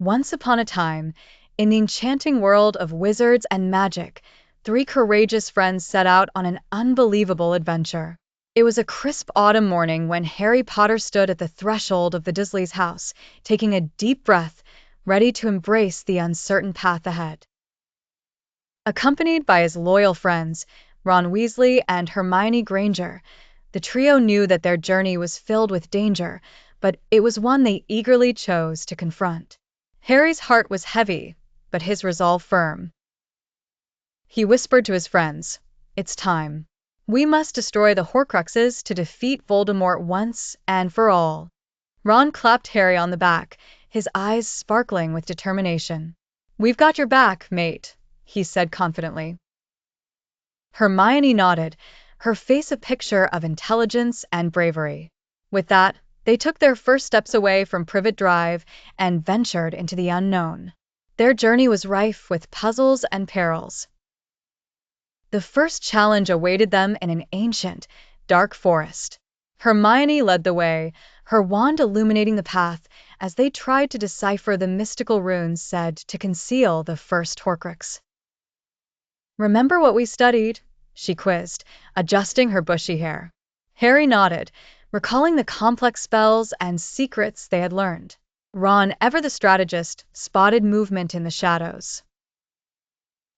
Once upon a time, in the enchanting world of wizards and magic, three courageous friends set out on an unbelievable adventure. It was a crisp autumn morning when Harry Potter stood at the threshold of the Dursley's house, taking a deep breath, ready to embrace the uncertain path ahead. Accompanied by his loyal friends, Ron Weasley and Hermione Granger, the trio knew that their journey was filled with danger, but it was one they eagerly chose to confront. Harry's heart was heavy, but his resolve firm. He whispered to his friends, "It's time. We must destroy the Horcruxes to defeat Voldemort once and for all." Ron clapped Harry on the back, his eyes sparkling with determination. "We've got your back, mate," he said confidently. Hermione nodded, her face a picture of intelligence and bravery. With that, they took their first steps away from Privet Drive and ventured into the unknown. Their journey was rife with puzzles and perils. The first challenge awaited them in an ancient, dark forest. Hermione led the way, her wand illuminating the path as they tried to decipher the mystical runes said to conceal the first Horcrux. "Remember what we studied?" she quizzed, adjusting her bushy hair. Harry nodded, recalling the complex spells and secrets they had learned. Ron, ever the strategist, spotted movement in the shadows.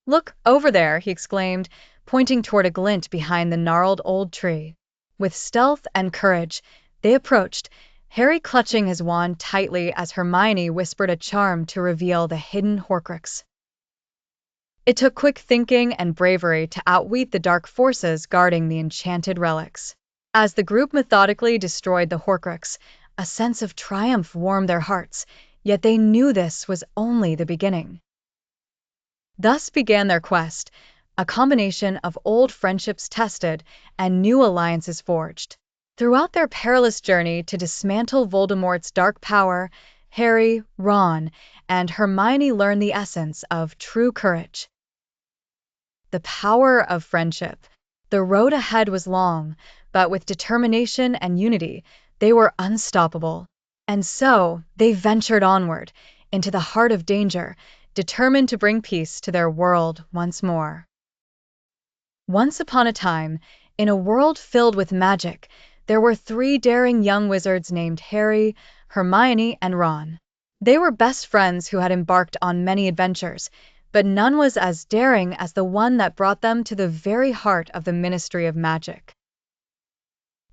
"Look, over there," he exclaimed, pointing toward a glint behind the gnarled old tree. With stealth and courage, they approached, Harry clutching his wand tightly as Hermione whispered a charm to reveal the hidden Horcrux. It took quick thinking and bravery to outwit the dark forces guarding the enchanted relics. As the group methodically destroyed the Horcrux, a sense of triumph warmed their hearts, yet they knew this was only the beginning. Thus began their quest, a combination of old friendships tested and new alliances forged. Throughout their perilous journey to dismantle Voldemort's dark power, Harry, Ron, and Hermione learned the essence of true courage. The power of friendship. The road ahead was long, but with determination and unity, they were unstoppable. And so, they ventured onward, into the heart of danger, determined to bring peace to their world once more. Once upon a time, in a world filled with magic, there were three daring young wizards named Harry, Hermione, and Ron. They were best friends who had embarked on many adventures, but none was as daring as the one that brought them to the very heart of the Ministry of Magic.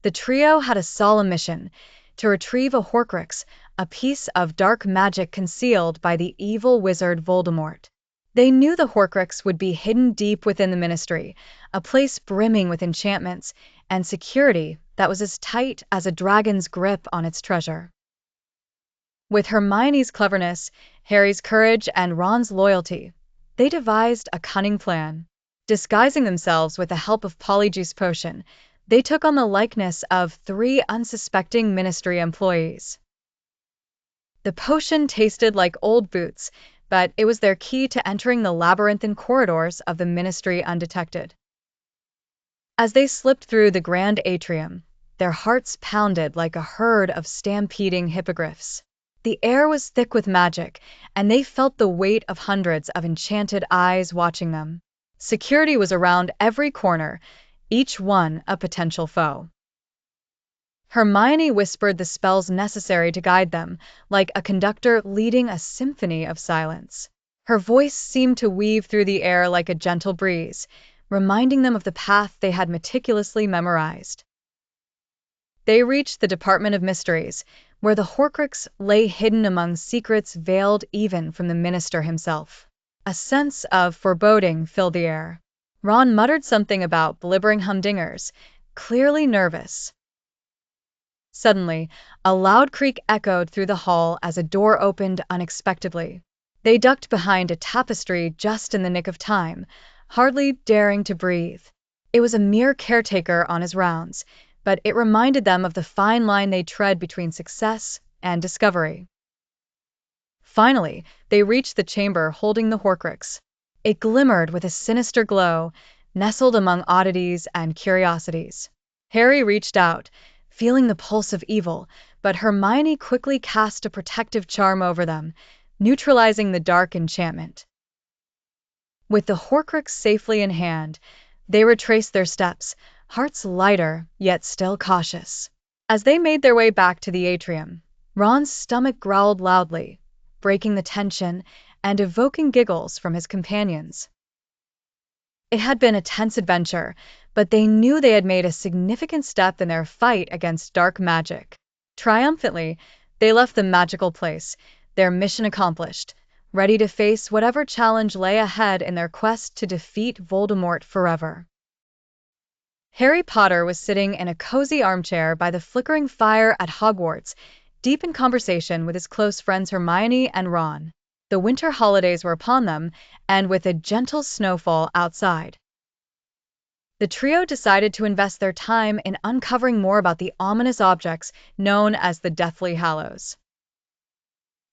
The trio had a solemn mission: to retrieve a Horcrux, a piece of dark magic concealed by the evil wizard Voldemort. They knew the Horcrux would be hidden deep within the Ministry, a place brimming with enchantments and security that was as tight as a dragon's grip on its treasure. With Hermione's cleverness, Harry's courage, and Ron's loyalty, they devised a cunning plan. Disguising themselves with the help of Polyjuice Potion, they took on the likeness of three unsuspecting Ministry employees. The potion tasted like old boots, but it was their key to entering the labyrinthine corridors of the Ministry undetected. As they slipped through the grand atrium, their hearts pounded like a herd of stampeding hippogriffs. The air was thick with magic, and they felt the weight of hundreds of enchanted eyes watching them. Security was around every corner, each one a potential foe. Hermione whispered the spells necessary to guide them, like a conductor leading a symphony of silence. Her voice seemed to weave through the air like a gentle breeze, reminding them of the path they had meticulously memorized. They reached the Department of Mysteries, where the Horcrux lay hidden among secrets veiled even from the minister himself. A sense of foreboding filled the air. Ron muttered something about blibbering humdingers, clearly nervous. Suddenly, a loud creak echoed through the hall as a door opened unexpectedly. They ducked behind a tapestry just in the nick of time, hardly daring to breathe. It was a mere caretaker on his rounds, but it reminded them of the fine line they tread between success and discovery. Finally, they reached the chamber holding the Horcrux. It glimmered with a sinister glow, nestled among oddities and curiosities. Harry reached out, feeling the pulse of evil, but Hermione quickly cast a protective charm over them, neutralizing the dark enchantment. With the Horcrux safely in hand, they retraced their steps, hearts lighter, yet still cautious. As they made their way back to the atrium, Ron's stomach growled loudly, breaking the tension and evoking giggles from his companions. It had been a tense adventure, but they knew they had made a significant step in their fight against dark magic. Triumphantly, they left the magical place, their mission accomplished, ready to face whatever challenge lay ahead in their quest to defeat Voldemort forever. Harry Potter was sitting in a cozy armchair by the flickering fire at Hogwarts, deep in conversation with his close friends Hermione and Ron. The winter holidays were upon them, and with a gentle snowfall outside, the trio decided to invest their time in uncovering more about the ominous objects known as the Deathly Hallows.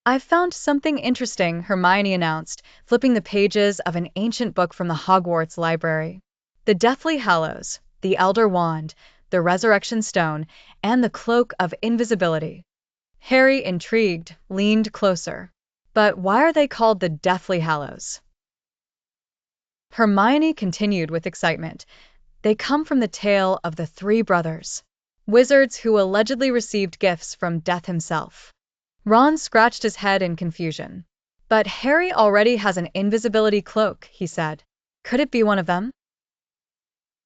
"I've found something interesting," Hermione announced, flipping the pages of an ancient book from the Hogwarts library. "The Deathly Hallows, the Elder Wand, the Resurrection Stone, and the Cloak of Invisibility." Harry, intrigued, leaned closer. "But why are they called the Deathly Hallows?" Hermione continued with excitement. "They come from the tale of the three brothers, wizards who allegedly received gifts from Death himself." Ron scratched his head in confusion. "But Harry already has an invisibility cloak," he said. "Could it be one of them?"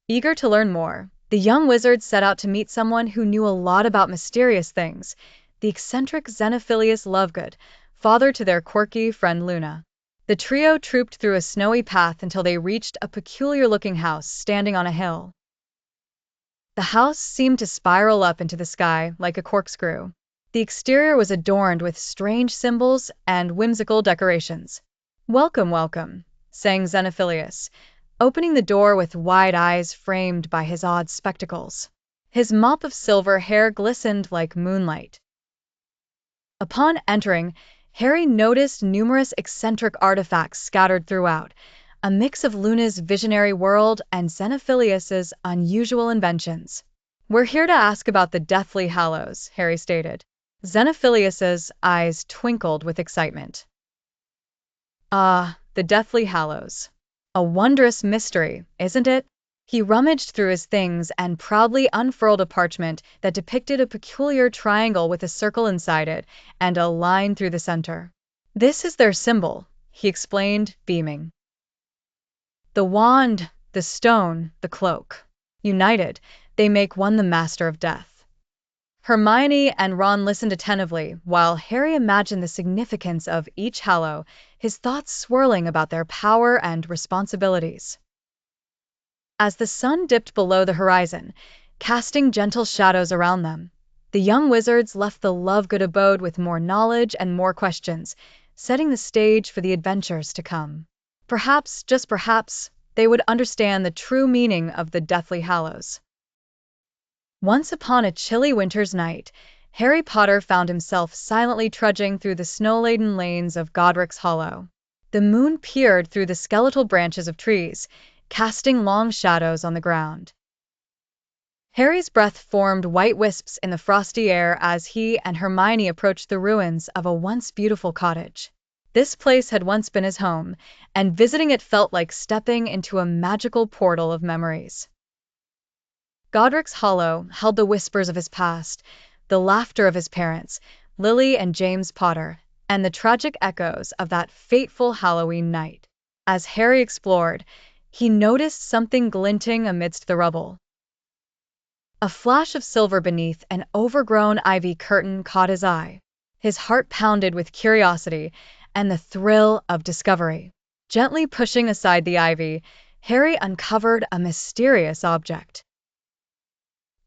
Eager to learn more, the young wizards set out to meet someone who knew a lot about mysterious things, the eccentric Xenophilius Lovegood, father to their quirky friend Luna. The trio trooped through a snowy path until they reached a peculiar-looking house standing on a hill. The house seemed to spiral up into the sky like a corkscrew. The exterior was adorned with strange symbols and whimsical decorations. "Welcome, welcome," sang Xenophilius, opening the door with wide eyes framed by his odd spectacles. His mop of silver hair glistened like moonlight. Upon entering, Harry noticed numerous eccentric artifacts scattered throughout, a mix of Luna's visionary world and Xenophilius's unusual inventions. "We're here to ask about the Deathly Hallows," Harry stated. Xenophilius's eyes twinkled with excitement. "Ah, the Deathly Hallows. A wondrous mystery, isn't it?" He rummaged through his things and proudly unfurled a parchment that depicted a peculiar triangle with a circle inside it and a line through the center. "This is their symbol," he explained, beaming. "The wand, the stone, the cloak. United, they make one the Master of Death." Hermione and Ron listened attentively while Harry imagined the significance of each hallow, his thoughts swirling about their power and responsibilities. As the sun dipped below the horizon, casting gentle shadows around them, the young wizards left the Lovegood abode with more knowledge and more questions, setting the stage for the adventures to come. Perhaps, just perhaps, they would understand the true meaning of the Deathly Hallows. Once upon a chilly winter's night, Harry Potter found himself silently trudging through the snow-laden lanes of Godric's Hollow. The moon peered through the skeletal branches of trees, casting long shadows on the ground. Harry's breath formed white wisps in the frosty air as he and Hermione approached the ruins of a once beautiful cottage. This place had once been his home, and visiting it felt like stepping into a magical portal of memories. Godric's Hollow held the whispers of his past, the laughter of his parents, Lily and James Potter, and the tragic echoes of that fateful Halloween night. As Harry explored, he noticed something glinting amidst the rubble. A flash of silver beneath an overgrown ivy curtain caught his eye. His heart pounded with curiosity and the thrill of discovery. Gently pushing aside the ivy, Harry uncovered a mysterious object.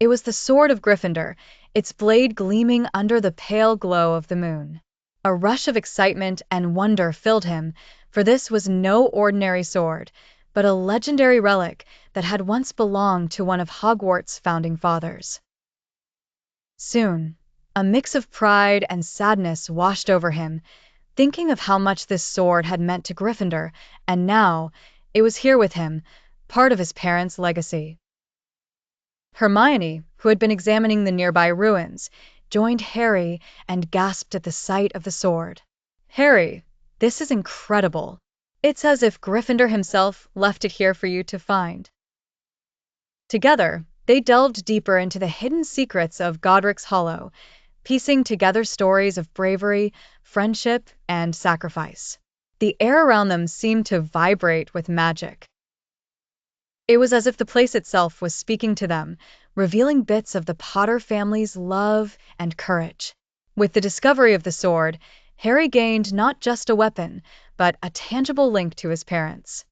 It was the sword of Gryffindor, its blade gleaming under the pale glow of the moon. A rush of excitement and wonder filled him, for this was no ordinary sword, but a legendary relic that had once belonged to one of Hogwarts' founding fathers. Soon, a mix of pride and sadness washed over him, thinking of how much this sword had meant to Gryffindor, and now it was here with him, part of his parents' legacy. Hermione, who had been examining the nearby ruins, joined Harry and gasped at the sight of the sword. "Harry, This is incredible. It's as if Gryffindor himself left it here for you to find. Together, they delved deeper into the hidden secrets of Godric's Hollow, piecing together stories of bravery, friendship, and sacrifice. The air around them seemed to vibrate with magic. It was as if the place itself was speaking to them, revealing bits of the Potter family's love and courage. With the discovery of the sword, Harry gained not just a weapon, but a tangible link to his parents.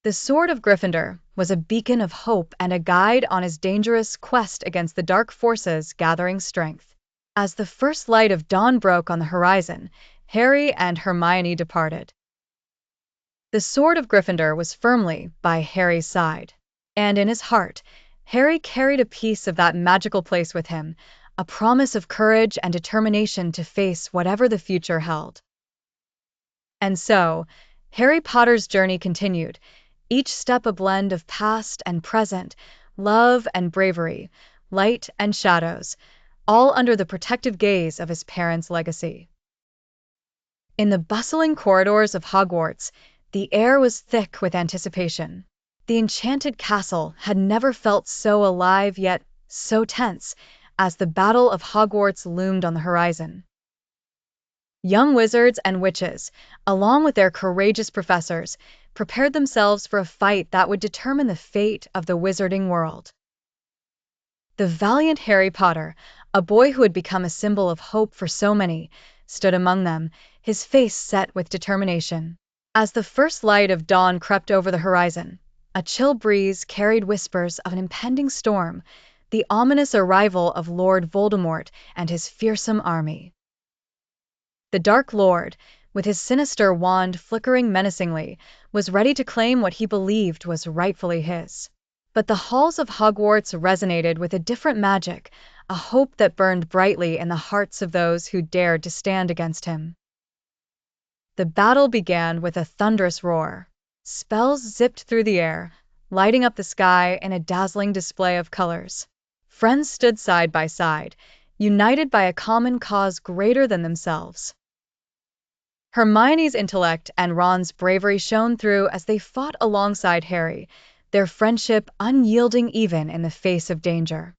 The Sword of Gryffindor was a beacon of hope and a guide on his dangerous quest against the dark forces gathering strength. As the first light of dawn broke on the horizon, Harry and Hermione departed. The Sword of Gryffindor was firmly by Harry's side, and in his heart, Harry carried a piece of that magical place with him, a promise of courage and determination to face whatever the future held. And so, Harry Potter's journey continued, each step a blend of past and present, love and bravery, light and shadows, all under the protective gaze of his parents' legacy. In the bustling corridors of Hogwarts, the air was thick with anticipation. The enchanted castle had never felt so alive yet so tense as the Battle of Hogwarts loomed on the horizon. Young wizards and witches, along with their courageous professors, prepared themselves for a fight that would determine the fate of the wizarding world. The valiant Harry Potter, a boy who had become a symbol of hope for so many, stood among them, his face set with determination. As the first light of dawn crept over the horizon, a chill breeze carried whispers of an impending storm, the ominous arrival of Lord Voldemort and his fearsome army. The Dark Lord, with his sinister wand flickering menacingly, was ready to claim what he believed was rightfully his. But the halls of Hogwarts resonated with a different magic, a hope that burned brightly in the hearts of those who dared to stand against him. The battle began with a thunderous roar. Spells zipped through the air, lighting up the sky in a dazzling display of colors. Friends stood side by side, united by a common cause greater than themselves. Hermione's intellect and Ron's bravery shone through as they fought alongside Harry, their friendship unyielding even in the face of danger.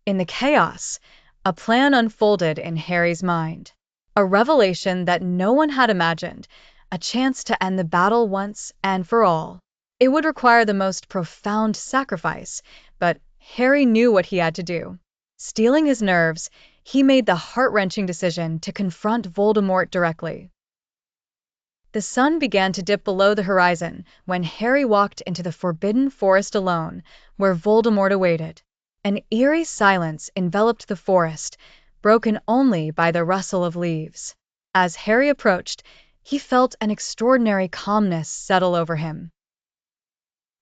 In the chaos, a plan unfolded in Harry's mind. A revelation that no one had imagined, a chance to end the battle once and for all. It would require the most profound sacrifice, but Harry knew what he had to do. Steeling his nerves, he made the heart-wrenching decision to confront Voldemort directly. The sun began to dip below the horizon when Harry walked into the Forbidden Forest alone, where Voldemort awaited. An eerie silence enveloped the forest, broken only by the rustle of leaves. As Harry approached, he felt an extraordinary calmness settle over him.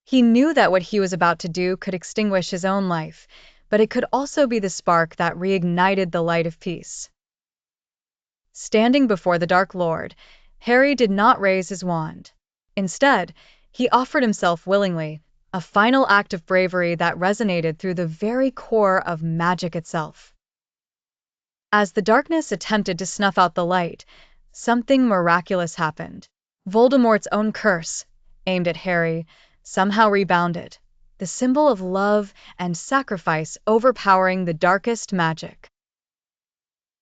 He knew that what he was about to do could extinguish his own life, but it could also be the spark that reignited the light of peace. Standing before the Dark Lord, Harry did not raise his wand. Instead, he offered himself willingly, a final act of bravery that resonated through the very core of magic itself. As the darkness attempted to snuff out the light, something miraculous happened. Voldemort's own curse, aimed at Harry, somehow rebounded, the symbol of love and sacrifice overpowering the darkest magic.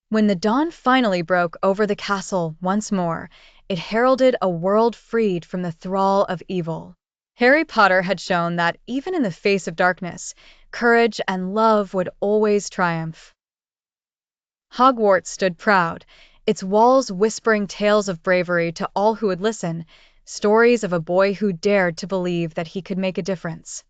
When the dawn finally broke over the castle once more, it heralded a world freed from the thrall of evil. Harry Potter had shown that even in the face of darkness, courage and love would always triumph. Hogwarts stood proud, its walls whispering tales of bravery to all who would listen, stories of a boy who dared to believe that he could make a difference.